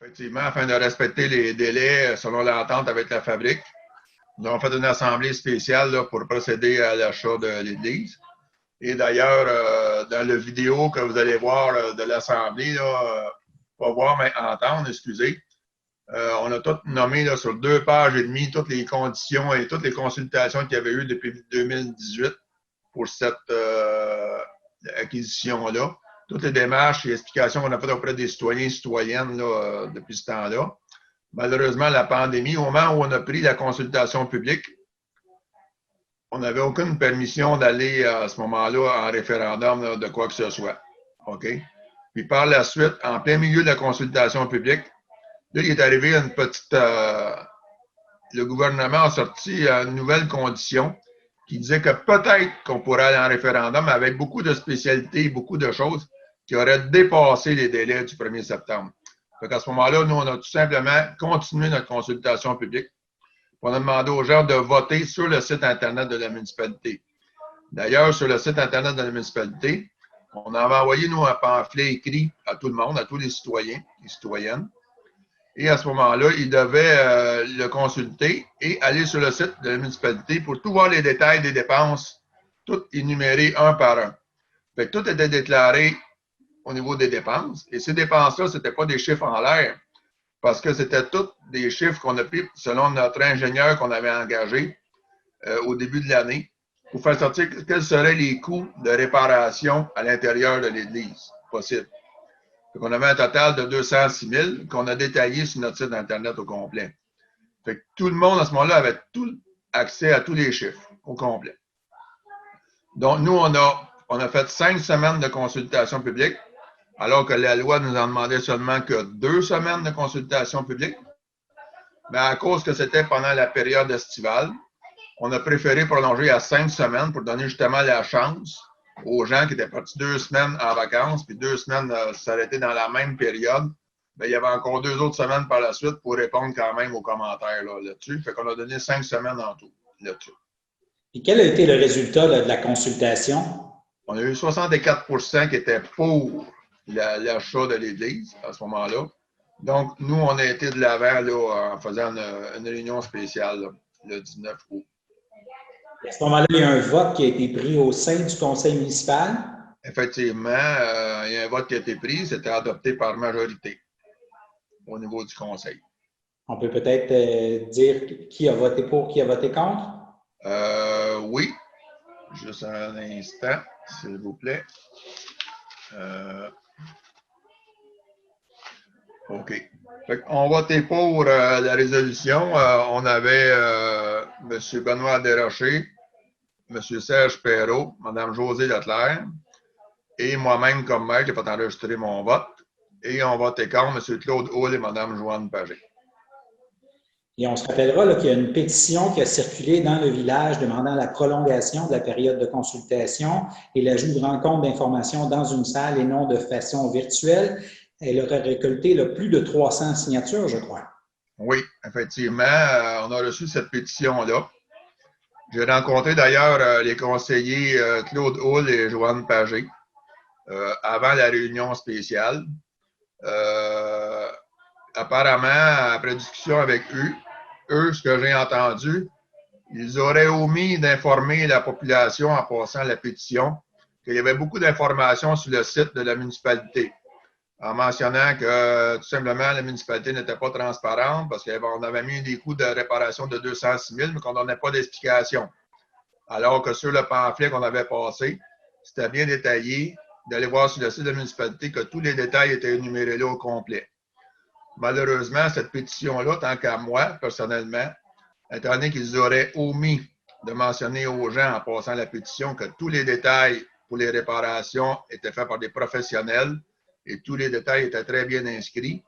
Effectivement, afin de respecter les délais selon l'entente avec la fabrique, nous avons fait une assemblée spéciale là, pour procéder à l'achat de l'Église. Et d'ailleurs, dans la vidéo que vous allez voir de l'assemblée, pas voir, mais entendre, excusez, on a tout nommé là, sur 2 pages et demie toutes les conditions et toutes les consultations qu'il y avait eu depuis 2018 pour cette acquisition-là. Toutes les démarches et explications qu'on a faites auprès des citoyens et citoyennes là, depuis ce temps-là. Malheureusement, la pandémie, au moment où on a pris la consultation publique, on n'avait aucune permission d'aller à ce moment-là en référendum là, de quoi que ce soit. OK? Puis par la suite, en plein milieu de la consultation publique, là, il est arrivé une petite. Le gouvernement a sorti une nouvelle condition qui disait que peut-être qu'on pourrait aller en référendum avec beaucoup de spécialités, beaucoup de choses qui auraient dépassé les délais du 1er septembre. Donc à ce moment-là, nous, on a tout simplement continué notre consultation publique. On a demandé aux gens de voter sur le site Internet de la municipalité. D'ailleurs, sur le site Internet de la municipalité, on avait envoyé, nous, un pamphlet écrit à tout le monde, à tous les citoyens et citoyennes. Et à ce moment-là, ils devaient le consulter et aller sur le site de la municipalité pour tout voir les détails des dépenses, tout énuméré un par un. Fait que tout était déclaré au niveau des dépenses. Et ces dépenses-là, ce n'étaient pas des chiffres en l'air, parce que c'était tous des chiffres qu'on a pris selon notre ingénieur qu'on avait engagé au début de l'année pour faire sortir quels seraient les coûts de réparation à l'intérieur de l'église possible. On avait un total de 206 000 qu'on a détaillé sur notre site Internet au complet. Fait que tout le monde, à ce moment-là, avait tout accès à tous les chiffres au complet. Donc, nous, on a fait 5 semaines de consultation publique, alors que la loi nous en demandait seulement que 2 semaines de consultation publique. Mais à cause que c'était pendant la période estivale, on a préféré prolonger à 5 semaines pour donner justement la chance aux gens qui étaient partis 2 semaines en vacances, puis 2 semaines s'arrêter dans la même période. Bien, il y avait encore 2 autres semaines par la suite pour répondre quand même aux commentaires là-dessus. Fait qu'on a donné 5 semaines en tout là-dessus. Et quel a été le résultat de la consultation? On a eu 64% qui étaient pour l'achat de l'Église à ce moment-là. Donc, nous, on a été de l'avant là, en faisant une réunion spéciale là, le 19 août. À ce moment-là, il y a un vote qui a été pris au sein du conseil municipal? Effectivement, il y a un vote qui a été pris, c'était adopté par majorité au niveau du conseil. On peut peut-être dire qui a voté pour, qui a voté contre? Oui. Juste un instant, s'il vous plaît. OK. On votait pour la résolution. On avait M. Benoît Desrochers, M. Serge Perrault, Mme Josée Leclerc et moi-même comme maire, je n'ai pas enregistré mon vote. Et on votait contre M. Claude Hull et Mme Joanne Pagé. Et on se rappellera qu'il y a une pétition qui a circulé dans le village demandant la prolongation de la période de consultation et l'ajout de rencontres d'information dans une salle et non de façon virtuelle. Elle aurait récolté plus de 300 signatures, je crois. Oui, effectivement, on a reçu cette pétition-là. J'ai rencontré d'ailleurs les conseillers Claude Hull et Joanne Pagé avant la réunion spéciale. Apparemment, après discussion avec eux, ce que j'ai entendu, ils auraient omis d'informer la population en passant la pétition qu'il y avait beaucoup d'informations sur le site de la municipalité, en mentionnant que tout simplement la municipalité n'était pas transparente parce qu'on avait mis des coûts de réparation de 206 000, mais qu'on ne donnait pas d'explication. Alors que sur le pamphlet qu'on avait passé, c'était bien détaillé d'aller voir sur le site de la municipalité que tous les détails étaient énumérés là au complet. Malheureusement, cette pétition-là, tant qu'à moi, personnellement, étant donné qu'ils auraient omis de mentionner aux gens en passant la pétition que tous les détails pour les réparations étaient faits par des professionnels et tous les détails étaient très bien inscrits,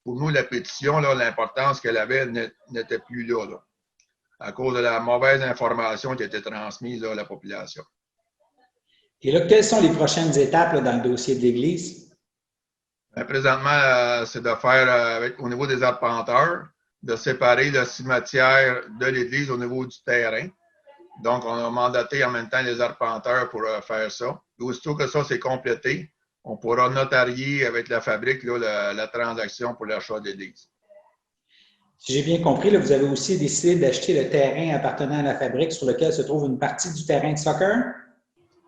pour nous, la pétition, l'importance qu'elle avait n'était plus là, à cause de la mauvaise information qui était transmise à la population. Et là, quelles sont les prochaines étapes dans le dossier de l'Église? Présentement, c'est de faire, au niveau des arpenteurs, de séparer le cimetière de l'église au niveau du terrain. Donc, on a mandaté en même temps les arpenteurs pour faire ça. Et aussitôt que ça, c'est complété, on pourra notarier avec la fabrique là, la transaction pour l'achat des listes. Si j'ai bien compris, là, vous avez aussi décidé d'acheter le terrain appartenant à la fabrique sur lequel se trouve une partie du terrain de soccer?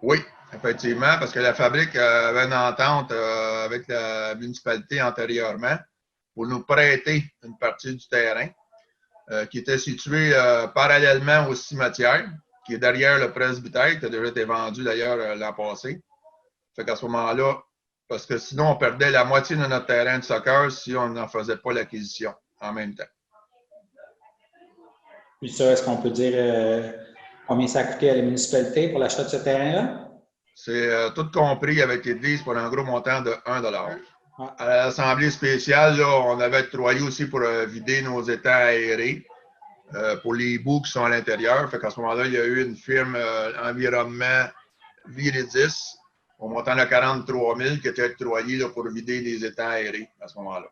Oui, effectivement, parce que la fabrique avait une entente avec la municipalité antérieurement pour nous prêter une partie du terrain qui était situé parallèlement au cimetière, qui est derrière le presbytère, qui a déjà été vendu d'ailleurs l'an passé. Fait qu'à ce moment-là, parce que sinon, on perdait la moitié de notre terrain de soccer si on n'en faisait pas l'acquisition en même temps. Puis ça, est-ce qu'on peut dire combien ça a coûté à la municipalité pour l'achat de ce terrain-là? C'est tout compris avec l'Église pour un gros montant de 1 $. Ah. À l'Assemblée spéciale, là, on avait octroyé aussi pour vider nos étangs aérés pour les bouts qui sont à l'intérieur. Fait qu'à ce moment-là, il y a eu une firme environnement Viridis au montant de 43 000 qui était octroyé là, pour vider les étangs aérés à ce moment-là.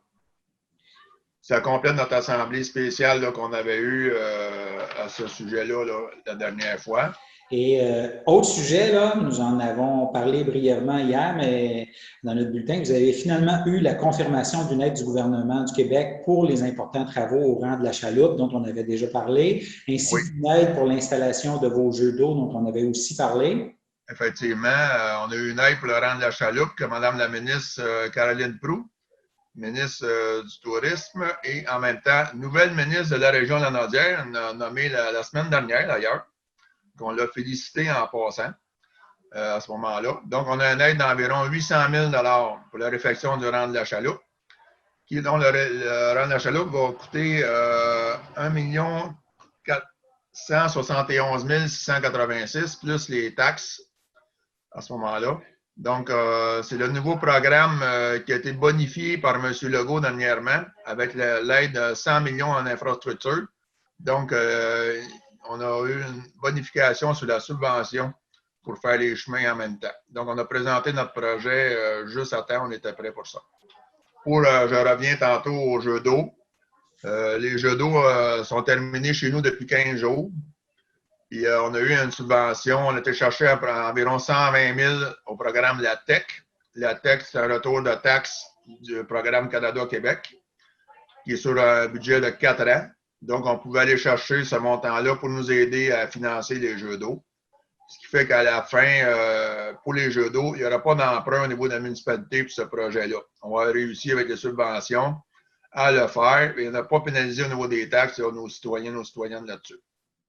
Ça complète notre assemblée spéciale qu'on avait eue à ce sujet-là là, la dernière fois. Et autre sujet, là, nous en avons parlé brièvement hier, mais dans notre bulletin, vous avez finalement eu la confirmation d'une aide du gouvernement du Québec pour les importants travaux au rang de la chaloupe dont on avait déjà parlé, ainsi qu'une aide pour l'installation de vos jeux d'eau dont on avait aussi parlé. Effectivement, on a eu une aide pour le rang de la chaloupe que Mme la ministre Caroline Proulx, ministre du Tourisme, et en même temps, nouvelle ministre de la région de la Naudière, nommée la semaine dernière d'ailleurs, qu'on l'a félicité en passant à ce moment-là. Donc, on a une aide d'environ 800 000 $ pour la réfection du rang de la chaloupe, dont le rang de la chaloupe va coûter 1 471 686 plus les taxes à ce moment-là. Donc, c'est le nouveau programme qui a été bonifié par M. Legault dernièrement avec l'aide de 100 millions en infrastructure. Donc, on a eu une bonification sur la subvention pour faire les chemins en même temps. Donc, on a présenté notre projet juste à temps, on était prêt pour ça. Je reviens tantôt aux jeux d'eau. Les jeux d'eau sont terminés chez nous depuis 15 jours. Puis, on a eu une subvention, on a été chercher environ 120 000 au programme La TEC. La TEC, c'est un retour de taxe du programme Canada-Québec, qui est sur un budget de 4 ans. Donc, on pouvait aller chercher ce montant-là pour nous aider à financer les jeux d'eau. Ce qui fait qu'à la fin, pour les jeux d'eau, il n'y aura pas d'emprunt au niveau de la municipalité pour ce projet-là. On va réussir avec les subventions à le faire et on n'a pas pénalisé au niveau des taxes nos citoyens, nos citoyennes là-dessus.